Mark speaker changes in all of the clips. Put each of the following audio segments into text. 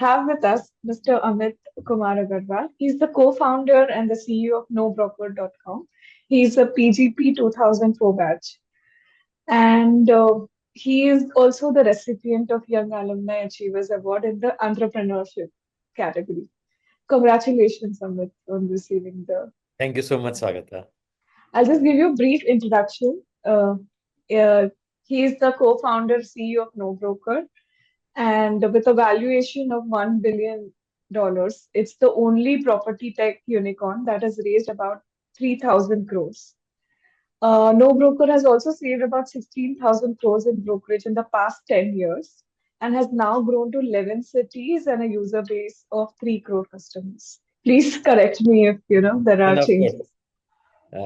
Speaker 1: have with us Mr. Amit Kumar Agarwal. He's the co-founder and the CEO of NoBroker.com. He's a PGP 2004 batch, and he is also the recipient of Young Alumni Achievers Award in the Entrepreneurship category. Congratulations, Amit, on receiving the.
Speaker 2: Thank you so much, Swagata.
Speaker 1: I'll just give you a brief introduction. Uh, he is the co-founder, CEO of NoBroker, and with a valuation of $1 billion, it's the only property tech unicorn that has raised about 3,000 crores. No Broker has also saved about 16,000 crores in brokerage in the past 10 years and has now grown to 11 cities and a user base of 3 crore customers. Please correct me if there are
Speaker 2: And of course,
Speaker 1: changes.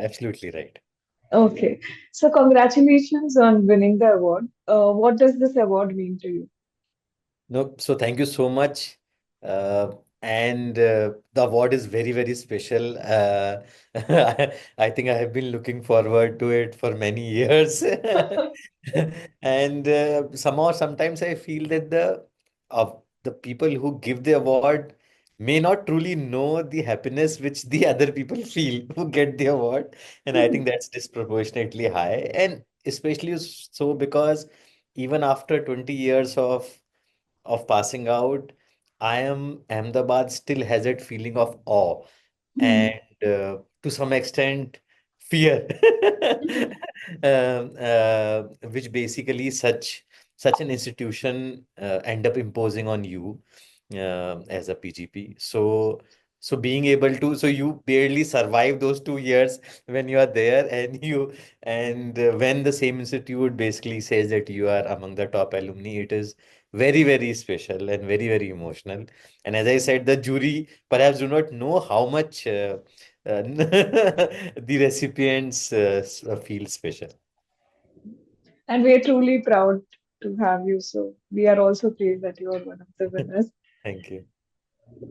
Speaker 2: absolutely right.
Speaker 1: Okay, so congratulations on winning the award. What does this award mean to you?
Speaker 2: No, so thank you so much. Uh, and the award is very, very special. I think I have been looking forward to it for many years. And somehow, sometimes I feel that the people who give the award may not truly know the happiness which the other people feel who get the award. And I think that's disproportionately high. And especially so because even after 20 years of passing out, I am Ahmedabad still has that feeling of awe
Speaker 1: Hmm.
Speaker 2: and to some extent fear, which basically such an institution end up imposing on you as a PGP. So being able to, so you barely survive those 2 years when you are there, and when the same institute basically says that you are among the top alumni, it is very, very special and very, very emotional. And as I said, the jury perhaps do not know how much the recipients feel special.
Speaker 1: And we are truly proud to have you. So we are also pleased that you are one of the winners.
Speaker 2: Thank you.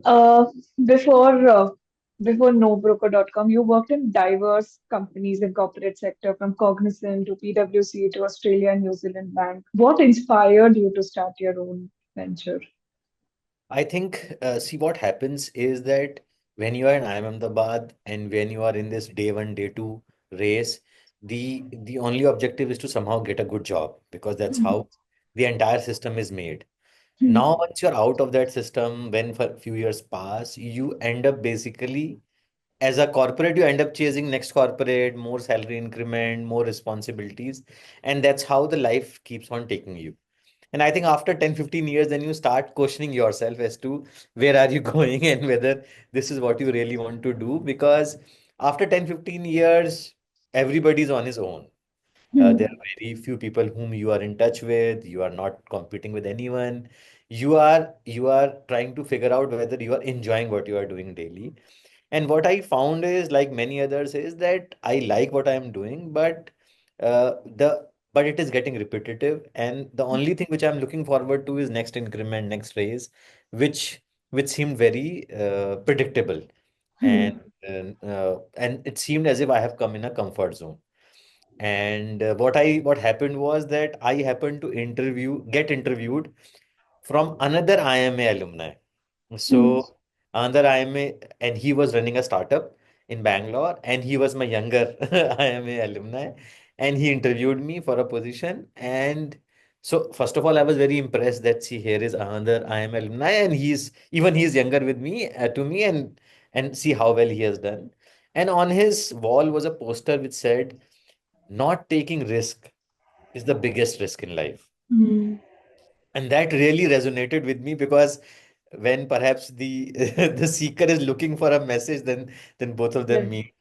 Speaker 1: Uh, before before NoBroker.com, you worked in diverse companies in corporate sector, from Cognizant to PwC to Australia and New Zealand Bank. What inspired you to start your own venture?
Speaker 2: I think, see, what happens is that when you are in IIM Ahmedabad and when you are in this day one, day two race, the only objective is to somehow get a good job because that's
Speaker 1: Hmm.
Speaker 2: how the entire system is made.
Speaker 1: Hmm.
Speaker 2: Now, once you're out of that system, when for a few years pass, you end up basically as a corporate, you end up chasing next corporate, more salary increment, more responsibilities, and that's how the life keeps on taking you. And I think after 10, 15 years, then you start questioning yourself as to where are you going and whether this is what you really want to do. Because after 10, 15 years, everybody's on his own. There
Speaker 1: Hmm.
Speaker 2: are very few people whom you are in touch with. You are not competing with anyone. You are trying to figure out whether you are enjoying what you are doing daily. And what I found is, like many others, is that I like what I'm doing, but it is getting repetitive. And the only thing which I'm looking forward to is next increment, next raise, which which seemed very predictable. And
Speaker 1: Hmm.
Speaker 2: and it seemed as if I have come in a comfort zone. And what happened was that I happened to get interviewed from another IIMA alumni.
Speaker 1: Hmm.
Speaker 2: So another IIMA, and he was running a startup in Bangalore, and he was my younger IIMA alumni, and he interviewed me for a position. And so first of all, I was very impressed that see here is another IIMA alumni, and he's younger with me to me, and see how well he has done. And on his wall was a poster which said, "Not taking risk is the biggest risk in life."
Speaker 1: Hmm.
Speaker 2: And that really resonated with me because when perhaps the the seeker is looking for a message, then both of them
Speaker 1: Yes.
Speaker 2: meet.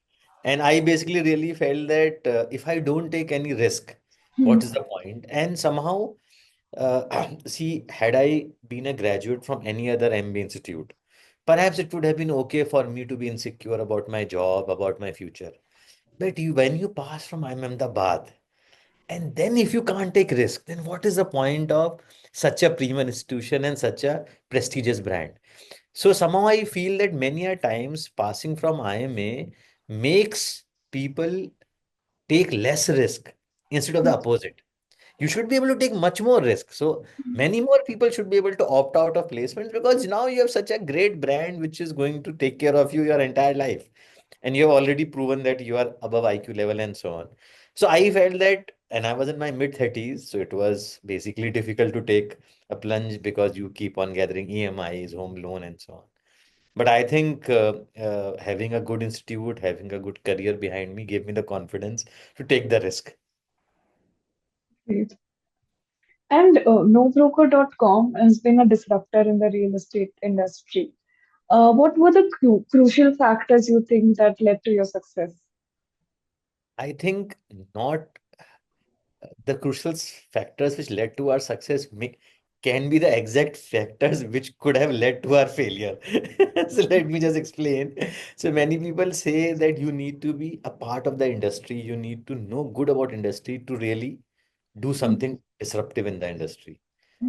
Speaker 2: And I basically really felt that if I don't take any risk,
Speaker 1: Hmm.
Speaker 2: what is the point? And somehow, see, had I been a graduate from any other MBA institute, perhaps it would have been okay for me to be insecure about my job, about my future. But when you pass from IIM Ahmedabad, and then if you can't take risk, then what is the point of such a premium institution and such a prestigious brand? So somehow I feel that many a times passing from IMA makes people take less risk instead of the opposite. You should be able to take much more risk. So many more people should be able to opt out of placements because now you have such a great brand which is going to take care of you your entire life. And you have already proven that you are above IQ level and so on. So I felt that, and I was in my mid 30s, so it was basically difficult to take a plunge because you keep on gathering EMIs, home loan, and so on. But I think having a good institute, having a good career behind me gave me the confidence to take the risk.
Speaker 1: Great. And nobroker.com has been a disruptor in the real estate industry. What were the crucial factors you think that led to your success?
Speaker 2: I think not the crucial factors which led to our success can be the exact factors which could have led to our failure. So let me just explain. So many people say that you need to be a part of the industry, you need to know good about industry to really do something disruptive in the industry.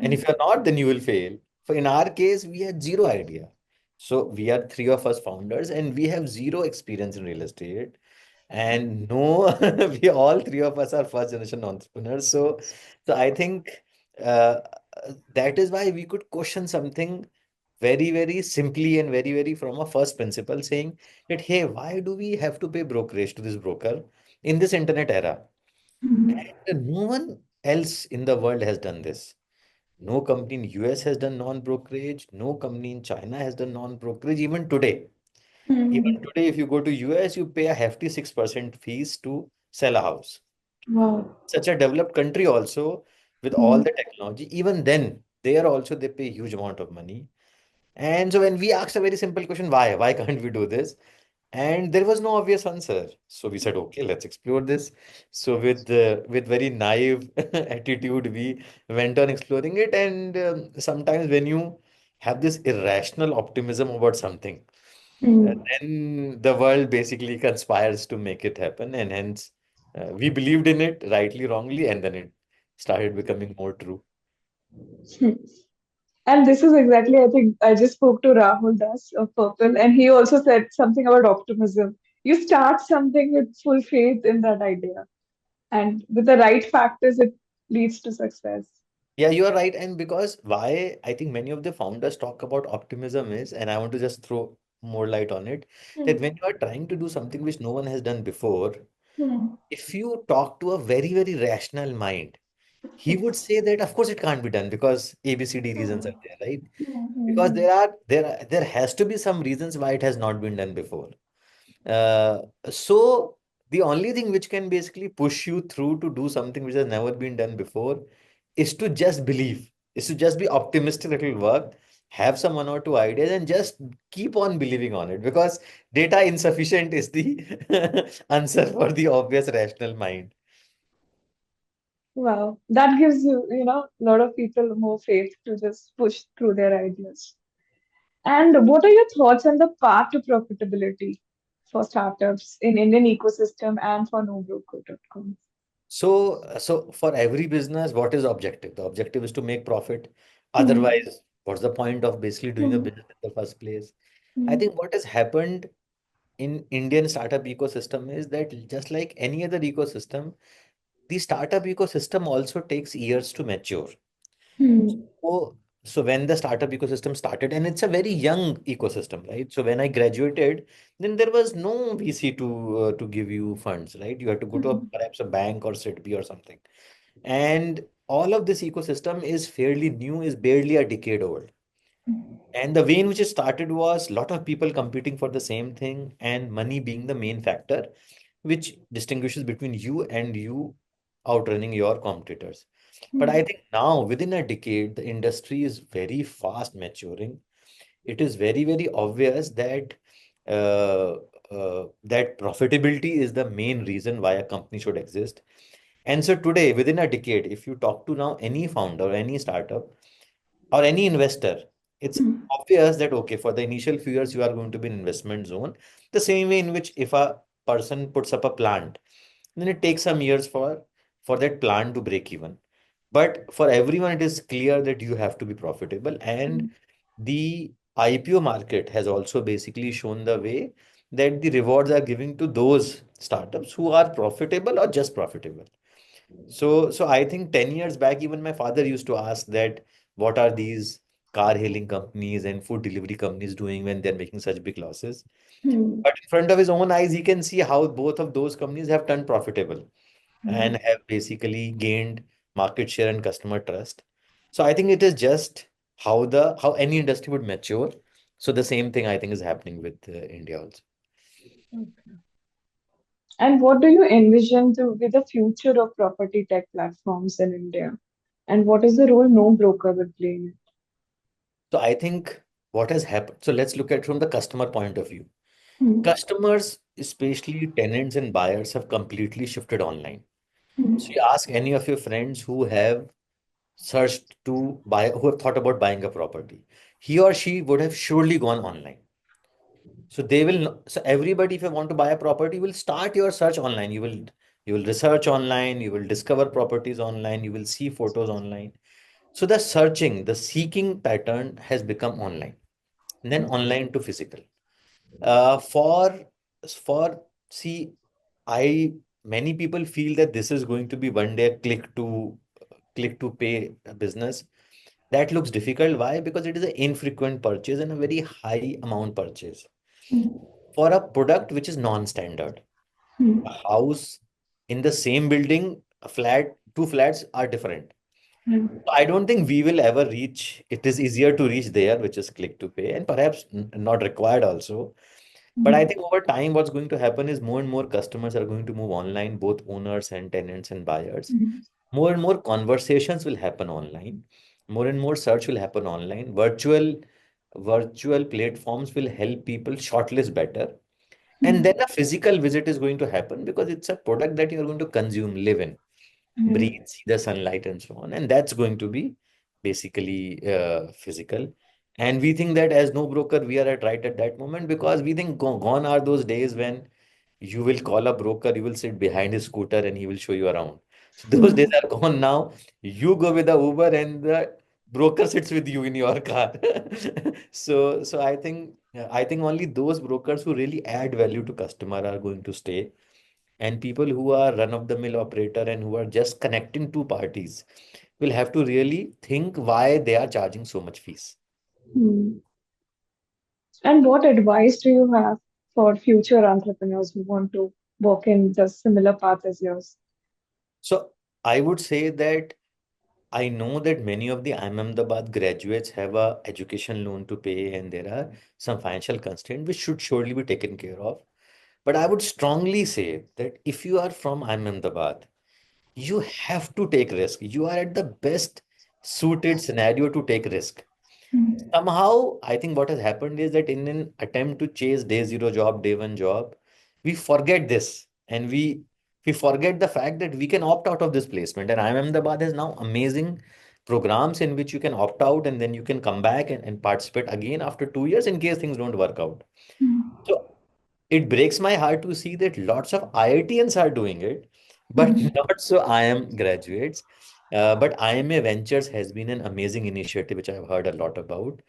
Speaker 2: And if you're not, then you will fail. For in our case, we had zero idea. So we are three of us founders and we have zero experience in real estate. And no, we all three of us are first generation entrepreneurs. So I think uh, that is why we could question something very, very simply and very, very from a first principle, saying that, hey, why do we have to pay brokerage to this broker in this internet era? And no one else in the world has done this. No company in US has done non-brokerage. No company in China has done non-brokerage. Even today, if you go to US, you pay a hefty 6% fees to sell a house.
Speaker 1: Wow.
Speaker 2: Such a developed country also with all
Speaker 1: Hmm.
Speaker 2: the technology, even then, there also they pay huge amount of money. And so when we asked a very simple question, why? Why can't we do this? And there was no obvious answer. So we said, okay, let's explore this. So with very naive attitude, we went on exploring it. And sometimes when you have this irrational optimism about something,
Speaker 1: Hmm.
Speaker 2: then the world basically conspires to make it happen. And hence, we believed in it, rightly, wrongly, and then it started becoming more true.
Speaker 1: Hmm. And this is exactly, I think, I just spoke to Rahul Das of Purple, and he also said something about optimism. You start something with full faith in that idea, and with the right factors, it leads to success.
Speaker 2: Yeah, you are right. And because why I think many of the founders talk about optimism is, and I want to just throw more light on it, that
Speaker 1: Hmm.
Speaker 2: when you are trying to do something which no one has done before,
Speaker 1: Hmm.
Speaker 2: if you talk to a very, very rational mind, he would say that of course it can't be done because ABCD reasons are there, right? Because
Speaker 1: Hmm.
Speaker 2: there has to be some reasons why it has not been done before. Uh, so the only thing which can basically push you through to do something which has never been done before is to just believe, is to just be optimistic that it will work, have some one or two ideas and just keep on believing on it because data insufficient is the answer for the obvious rational mind.
Speaker 1: Wow, that gives a lot of people more faith to just push through their ideas. And what are your thoughts on the path to profitability for startups in Indian ecosystem and for nobroker.com?
Speaker 2: So for every business, what is the objective? The objective is to make profit.
Speaker 1: Hmm.
Speaker 2: Otherwise, what's the point of basically doing a
Speaker 1: Hmm.
Speaker 2: business in the first place? I
Speaker 1: Hmm.
Speaker 2: think what has happened in Indian startup ecosystem is that just like any other ecosystem, the startup ecosystem also takes years to mature.
Speaker 1: Hmm.
Speaker 2: So when the startup ecosystem started, and it's a very young ecosystem, right? So when I graduated, then there was no VC to give you funds, right? You had to go to
Speaker 1: Hmm.
Speaker 2: perhaps a bank or SIDBI or something. And all of this ecosystem is fairly new, is barely a decade old. And the way in which it started was a lot of people competing for the same thing and money being the main factor, which distinguishes between you and you outrunning your competitors. But I
Speaker 1: Hmm.
Speaker 2: think now, within a decade, the industry is very fast maturing. It is very, very obvious that that profitability is the main reason why a company should exist. And so today, within a decade, if you talk to now any founder, any startup, or any investor, it's
Speaker 1: Hmm.
Speaker 2: obvious that okay, for the initial few years, you are going to be in investment zone. The same way in which if a person puts up a plant, then it takes some years for that plant to break even. But for everyone, it is clear that you have to be profitable. And the IPO market has also basically shown the way that the rewards are giving to those startups who are profitable or just profitable. So I think 10 years back, even my father used to ask that what are these car hailing companies and food delivery companies doing when they're making such big losses?
Speaker 1: Hmm.
Speaker 2: But in front of his own eyes, he can see how both of those companies have turned profitable
Speaker 1: Hmm.
Speaker 2: and have basically gained market share and customer trust. So I think it is just how any industry would mature. So the same thing I think is happening with India also.
Speaker 1: Okay. And what do you envision to be the future of property tech platforms in India? And what is the role no broker will play in it?
Speaker 2: So I think what has happened. So let's look at from the customer point of view.
Speaker 1: Hmm.
Speaker 2: Customers, especially tenants and buyers, have completely shifted online. So
Speaker 1: Hmm.
Speaker 2: you ask any of your friends who have searched to buy, who have thought about buying a property, he or she would have surely gone online. So they will, so everybody, if you want to buy a property, will start your search online. You will research online, you will discover properties online, you will see photos online. So the searching, the seeking pattern has become online, and then online to physical. Uh, for for see, I many people feel that this is going to be one day a click to pay business. That looks difficult. Why? Because it is an infrequent purchase and a very high amount purchase for a product which is non-standard. A
Speaker 1: Hmm.
Speaker 2: house in the same building, a flat, two flats are different.
Speaker 1: Hmm.
Speaker 2: I don't think we will ever reach. It is easier to reach there, which is click to pay, and perhaps not required also. But I
Speaker 1: Hmm.
Speaker 2: think over time, what's going to happen is more and more customers are going to move online, both owners and tenants and buyers.
Speaker 1: Hmm.
Speaker 2: More and more conversations will happen online. More and more search will happen online. Virtual platforms will help people shortlist better. And then a physical visit is going to happen because it's a product that you're going to consume, live in, breathe,
Speaker 1: Hmm.
Speaker 2: see the sunlight, and so on. And that's going to be basically physical. And we think that as no broker, we are at right at that moment because we think gone are those days when you will call a broker, you will sit behind his scooter and he will show you around. So those days
Speaker 1: Hmm.
Speaker 2: are gone now. You go with the Uber and the broker sits with you in your car. So I think only those brokers who really add value to customer are going to stay. And people who are run-of-the-mill operator and who are just connecting two parties will have to really think why they are charging so much fees.
Speaker 1: Hmm. And what advice do you have for future entrepreneurs who want to walk in the similar path as yours?
Speaker 2: So I would say that I know that many of the IIM Ahmedabad graduates have a education loan to pay and there are some financial constraints which should surely be taken care of. But I would strongly say that if you are from IIM Ahmedabad, you have to take risk. You are at the best suited scenario to take risk.
Speaker 1: Hmm.
Speaker 2: Somehow, I think what has happened is that in an attempt to chase day zero job, day one job, we forget this and we forget the fact that we can opt out of this placement. And IIM Ahmedabad has now amazing programs in which you can opt out and then you can come back and participate again after 2 years in case things don't work out.
Speaker 1: Hmm.
Speaker 2: So it breaks my heart to see that lots of IITians are doing it, but
Speaker 1: Hmm.
Speaker 2: not so IIM graduates. But IIMA Ventures has been an amazing initiative which I've heard a lot about,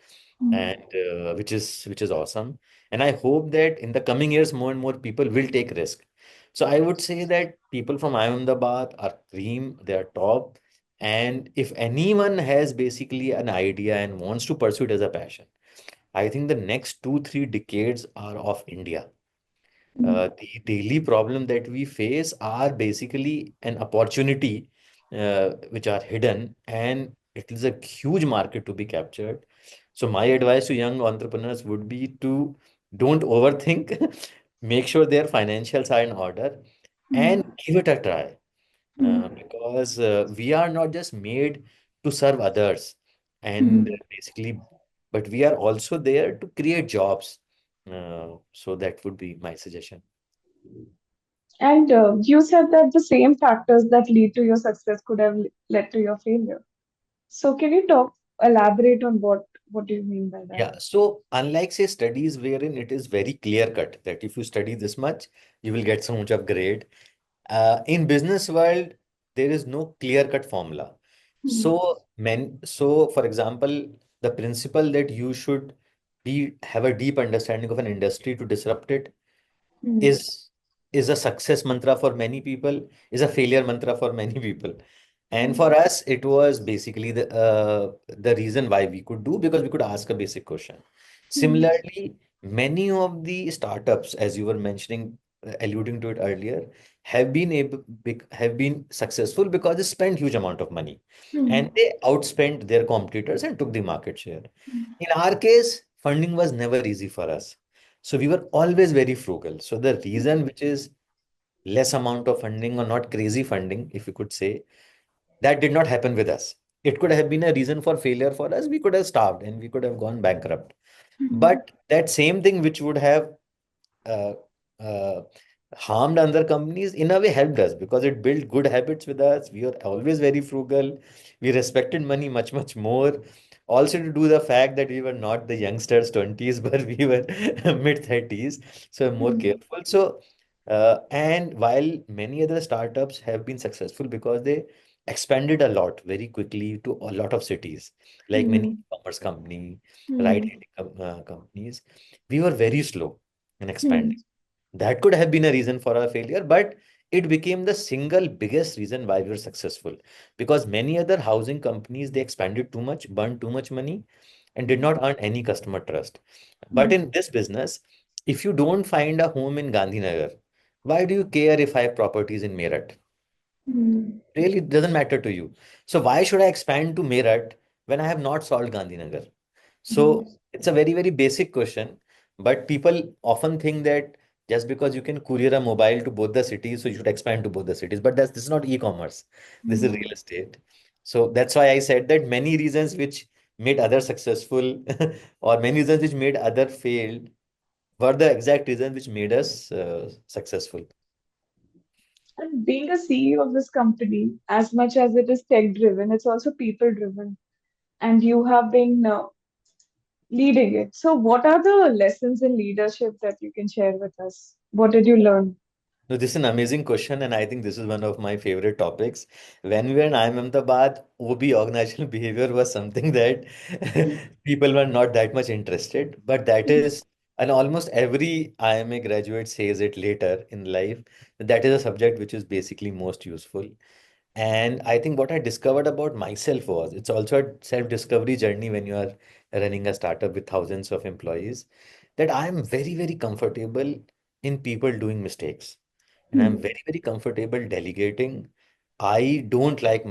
Speaker 2: and
Speaker 1: Hmm.
Speaker 2: which is awesome. And I hope that in the coming years, more and more people will take risk. So I would say that people from Ahmedabad are cream, they are top. And if anyone has basically an idea and wants to pursue it as a passion, I think the next 2, 3 decades are of India. The daily problem that we face are basically an opportunity which are hidden, and it is a huge market to be captured. So my advice to young entrepreneurs would be to don't overthink, make sure their financials are in order, and
Speaker 1: Hmm.
Speaker 2: give it a try.
Speaker 1: Hmm.
Speaker 2: Because we are not just made to serve others and
Speaker 1: Hmm.
Speaker 2: basically, but we are also there to create jobs. So that would be my suggestion.
Speaker 1: And you said that the same factors that lead to your success could have led to your failure. So can you elaborate on what do you mean by that?
Speaker 2: Yeah, so unlike say studies wherein it is very clear cut that if you study this much, you will get so much of grade. In business world, there is no clear cut formula.
Speaker 1: Hmm.
Speaker 2: So for example, the principle that you should be have a deep understanding of an industry to disrupt it
Speaker 1: Hmm.
Speaker 2: is is a success mantra for many people, is a failure mantra for many people. And
Speaker 1: Mm,
Speaker 2: for us, it was basically the reason why we could do, because we could ask a basic question.
Speaker 1: mm,
Speaker 2: Similarly, many of the startups, as you were mentioning, alluding to it earlier, have been successful because they spent huge amount of money and
Speaker 1: mm,
Speaker 2: they outspent their competitors and took the market share.
Speaker 1: mm,
Speaker 2: In our case, funding was never easy for us. So we were always very frugal. So the reason which is less amount of funding or not crazy funding, if you could say, that did not happen with us. It could have been a reason for failure for us. We could have starved and we could have gone bankrupt.
Speaker 1: mm,
Speaker 2: But that same thing which would have uh, uh, harmed other companies in a way helped us because it built good habits with us. We were always very frugal. We respected money much, much more. Also, to do the fact that we were not the youngsters 20s, but we were mid 30s, so more
Speaker 1: mm,
Speaker 2: careful. So, and while many other startups have been successful because they expanded a lot very quickly to a lot of cities, like many
Speaker 1: mm,
Speaker 2: e-commerce company,
Speaker 1: mm,
Speaker 2: ride-hailing companies, we were very slow in
Speaker 1: mm,
Speaker 2: expanding. That could have been a reason for our failure, but it became the single biggest reason why we were successful. Because many other housing companies, they expanded too much, burned too much money, and did not earn any customer trust. But
Speaker 1: mm,
Speaker 2: in this business, if you don't find a home in Gandhinagar, why do you care if I have properties in Meerut?
Speaker 1: mm,
Speaker 2: Really doesn't matter to you. So why should I expand to Meerut when I have not solved Gandhinagar? So
Speaker 1: yes.
Speaker 2: it's a very, very basic question, but people often think that just because you can courier a mobile to both the cities, so you should expand to both the cities. But this is not e-commerce. This is real
Speaker 1: Mm.
Speaker 2: estate. So that's why I said that many reasons which made others successful or many reasons which made other failed were the exact reasons which made us successful.
Speaker 1: And being a CEO of this company, as much as it is tech driven, it's also people driven. And you have been leading it. So, what are the lessons in leadership that you can share with us? What did you learn?
Speaker 2: No, this is an amazing question, and I think this is one of my favorite topics. When we were in IIM Ahmedabad, OB organizational behavior was something that people were not that much interested. But that is, and almost every IIMA graduate says it later in life, that is a subject which is basically most useful. And I think what I discovered about myself was it's also a self-discovery journey when you are running a startup with thousands of employees, that I am very, very comfortable in people doing mistakes. And I'm
Speaker 1: Hmm.
Speaker 2: very, very comfortable delegating. I don't like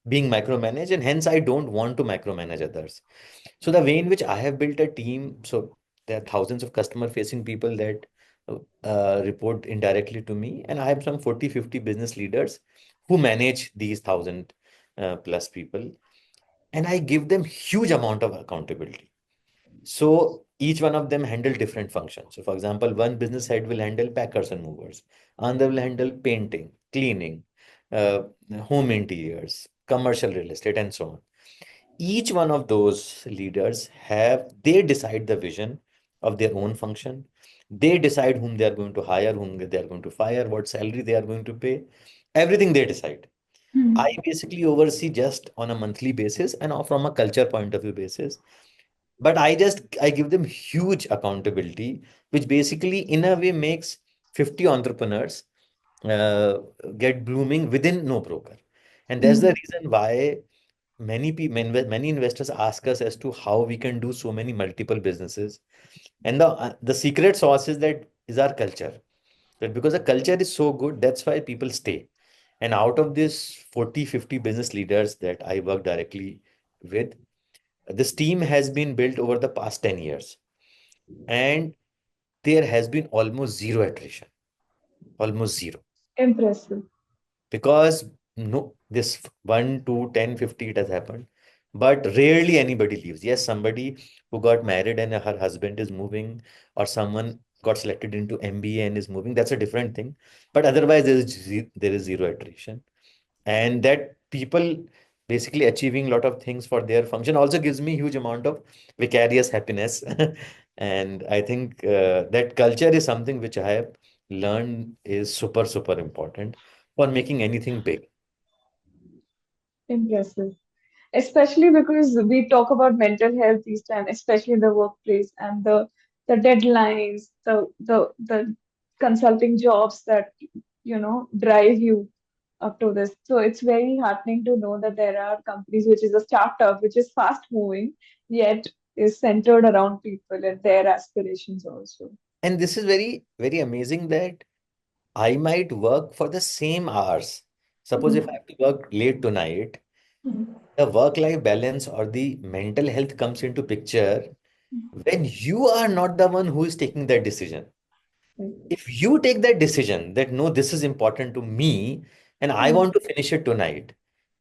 Speaker 2: being micromanaged, and hence I don't want to micromanage others. So the way in which I have built a team, so there are thousands of customer facing people that report indirectly to me, and I have some 40, 50 business leaders who manage these thousand plus people, and I give them huge amount of accountability. So each one of them handle different functions. So for example, one business head will handle packers and movers, another will handle painting, cleaning, uh, home interiors, commercial real estate, and so on. Each one of those leaders they decide the vision of their own function. They decide whom they are going to hire, whom they are going to fire, what salary they are going to pay. Everything they decide. I
Speaker 1: Hmm.
Speaker 2: basically oversee just on a monthly basis and from a culture point of view basis. But I give them huge accountability, which basically in a way makes 50 entrepreneurs uh, get blooming within no broker. And that's the
Speaker 1: Hmm.
Speaker 2: reason why many investors ask us as to how we can do so many multiple businesses. And the secret sauce is that is our culture. But because the culture is so good, that's why people stay. And out of this 40, 50 business leaders that I work directly with, this team has been built over the past 10 years. And there has been almost zero attrition, almost zero.
Speaker 1: Impressive.
Speaker 2: Because no, this 1 to 10, 50 it has happened, but rarely anybody leaves. Yes, somebody who got married and her husband is moving, or someone got selected into MBA and is moving, that's a different thing. But otherwise, there is zero attrition. And that people basically achieving a lot of things for their function also gives me huge amount of vicarious happiness. And I think that culture is something which I have learned is super, super important for making anything big.
Speaker 1: Impressive. Especially because we talk about mental health these times, especially in the workplace and the deadlines, the consulting jobs that drive you up to this. So it's very heartening to know that there are companies which is a startup which is fast moving yet is centered around people and their aspirations also.
Speaker 2: And this is very, very amazing that I might work for the same hours. Suppose if I
Speaker 1: Mhm.
Speaker 2: have to work late tonight,
Speaker 1: Mhm.
Speaker 2: the work-life balance or the mental health comes into picture
Speaker 1: Mhm.
Speaker 2: when you are not the one who is taking that decision. If you take that decision that no, this is important to me and I
Speaker 1: Mhm.
Speaker 2: want to finish it tonight,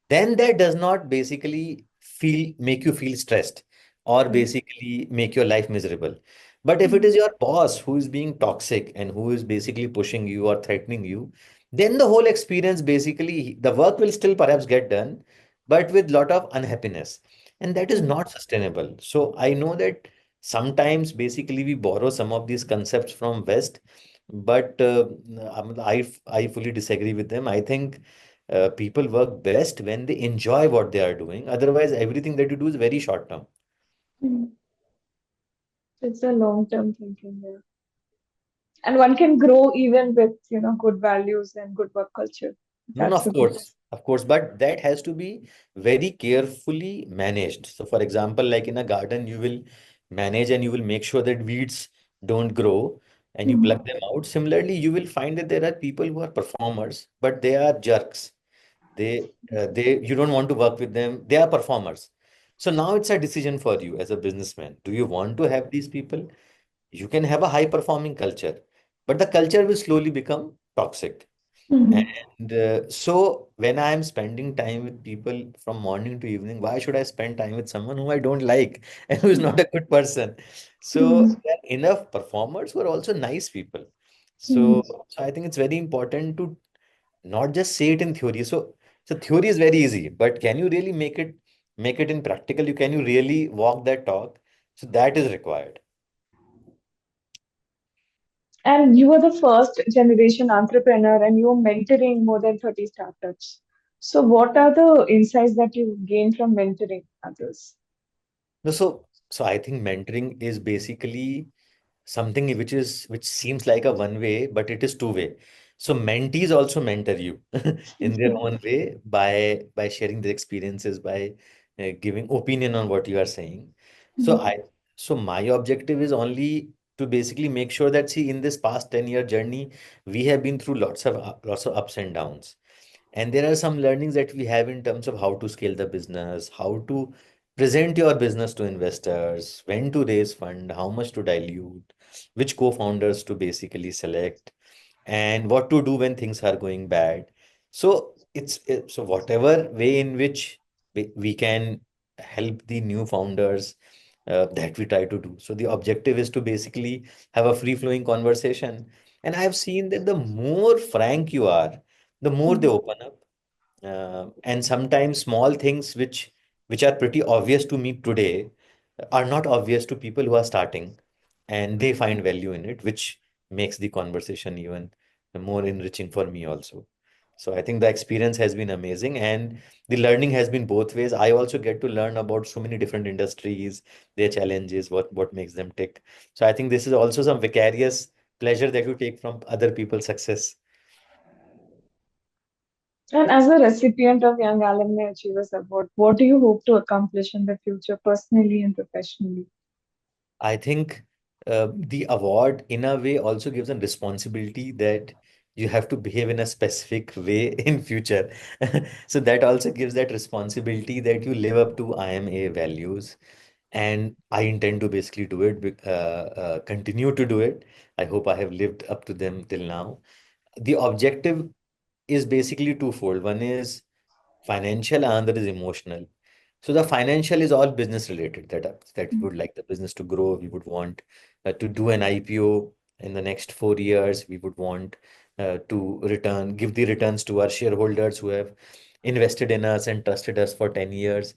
Speaker 2: then that does not basically make you feel stressed or
Speaker 1: Right.
Speaker 2: basically make your life miserable. But if it
Speaker 1: Mhm.
Speaker 2: is your boss who is being toxic and who is basically pushing you or threatening you, then the whole experience basically the work will still perhaps get done, but with lot of unhappiness. And that is
Speaker 1: Right.
Speaker 2: not sustainable. So I know that sometimes basically we borrow some of these concepts from West, but I fully disagree with them. I think people work best when they enjoy what they are doing. Otherwise, everything that you do is very short term.
Speaker 1: Mhm. It's a long-term thinking there. And one can grow even with, good values and good work culture.
Speaker 2: No, no,
Speaker 1: That's a good.
Speaker 2: of course, but that has to be very carefully managed. So, for example, like in a garden, you will manage and you will make sure that weeds don't grow and you pluck
Speaker 1: Mhm.
Speaker 2: them out. Similarly, you will find that there are people who are performers, but they are jerks. You don't want to work with them. They are performers. So now it's a decision for you as a businessman. Do you want to have these people? You can have a high performing culture, but the culture will slowly become toxic.
Speaker 1: Mhm.
Speaker 2: And so when I am spending time with people from morning to evening, why should I spend time with someone who I don't like and who is not a good person? So
Speaker 1: Mhm.
Speaker 2: there are enough performers who are also nice people.
Speaker 1: Mhm.
Speaker 2: So I think it's very important to not just say it in theory. So theory is very easy, but can you really make it in practical? Can you really walk that talk? So that is required.
Speaker 1: And you are the first generation entrepreneur and you're mentoring more than 30 startups. So, what are the insights that you gain from mentoring others?
Speaker 2: No, so I think mentoring is basically something which seems like a one way, but it is two way. So mentees also mentor you in their own way by sharing their experiences, by giving opinion on what you are saying. So
Speaker 1: Mhm.
Speaker 2: I so my objective is only to basically make sure that see in this past 10-year journey we have been through lots of ups and downs. And there are some learnings that we have in terms of how to scale the business, how to present your business to investors, when to raise fund, how much to dilute, which co-founders to basically select, and what to do when things are going bad. So whatever way in which we can help the new founders, that we try to do. So the objective is to basically have a free-flowing conversation. And I have seen that the more frank you are, the more they
Speaker 1: Mhm.
Speaker 2: open up. And sometimes small things which are pretty obvious to me today are not obvious to people who are starting, and they find value in it, which makes the conversation even more enriching for me also. So I think the experience has been amazing, and the learning has been both ways. I also get to learn about so many different industries, their challenges, what makes them tick. So I think this is also some vicarious pleasure that you take from other people's success.
Speaker 1: And as a recipient of Young Alumni Achievers Award, what do you hope to accomplish in the future, personally and professionally?
Speaker 2: I think the award, in a way, also gives a responsibility that you have to behave in a specific way in future. So that also gives that responsibility that you live up to IIMA values, and I intend to basically do it, continue to do it. I hope I have lived up to them till now. The objective is basically twofold. One is financial, and another is emotional. So the financial is all business related, that we would like the business to grow. We would want to do an IPO in the next 4 years. We would want give the returns to our shareholders who have invested in us and trusted us for 10 years.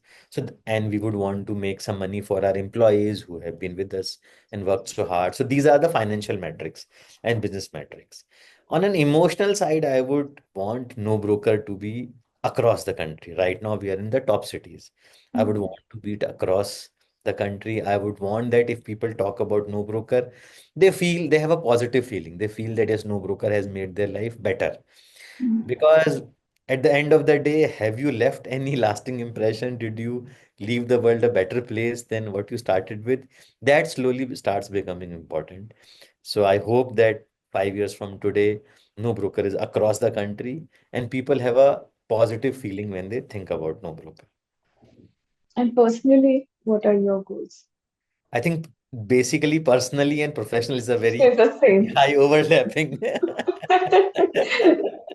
Speaker 2: And we would want to make some money for our employees who have been with us and worked so hard. So these are the financial metrics and business metrics. On an emotional side, I would want no broker to be across the country. Right now, we are in the top cities. I would
Speaker 1: Mhm.
Speaker 2: want to be it across the country. I would want that if people talk about no broker, they have a positive feeling. They feel that yes, no broker has made their life better. Because at the end of the day, have you left any lasting impression? Did you leave the world a better place than what you started with? That slowly starts becoming important. So I hope that 5 years from today, no broker is across the country and people have a positive feeling when they think about no broker.
Speaker 1: And personally, what are your goals?
Speaker 2: I think basically personally and professional is a very
Speaker 1: It's the same.
Speaker 2: high overlapping.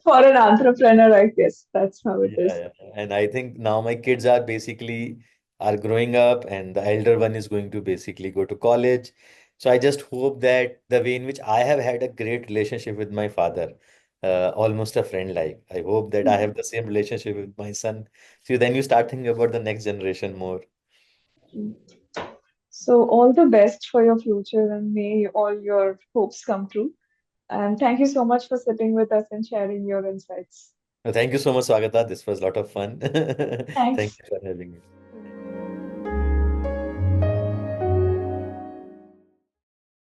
Speaker 1: For an entrepreneur, I guess that's how it
Speaker 2: Yeah,
Speaker 1: is.
Speaker 2: yeah. And I think now my kids are basically are growing up and the elder one is going to basically go to college. So I just hope that the way in which I have had a great relationship with my father, almost a friend like, I hope that I have the same relationship with my son. So then you start thinking about the next generation more.
Speaker 1: So, all the best for your future and may all your hopes come true. And thank you so much for sitting with us and sharing your insights.
Speaker 2: Thank you so much, Swagata. This was a lot of fun. Thank
Speaker 1: Thanks.
Speaker 2: you for having me.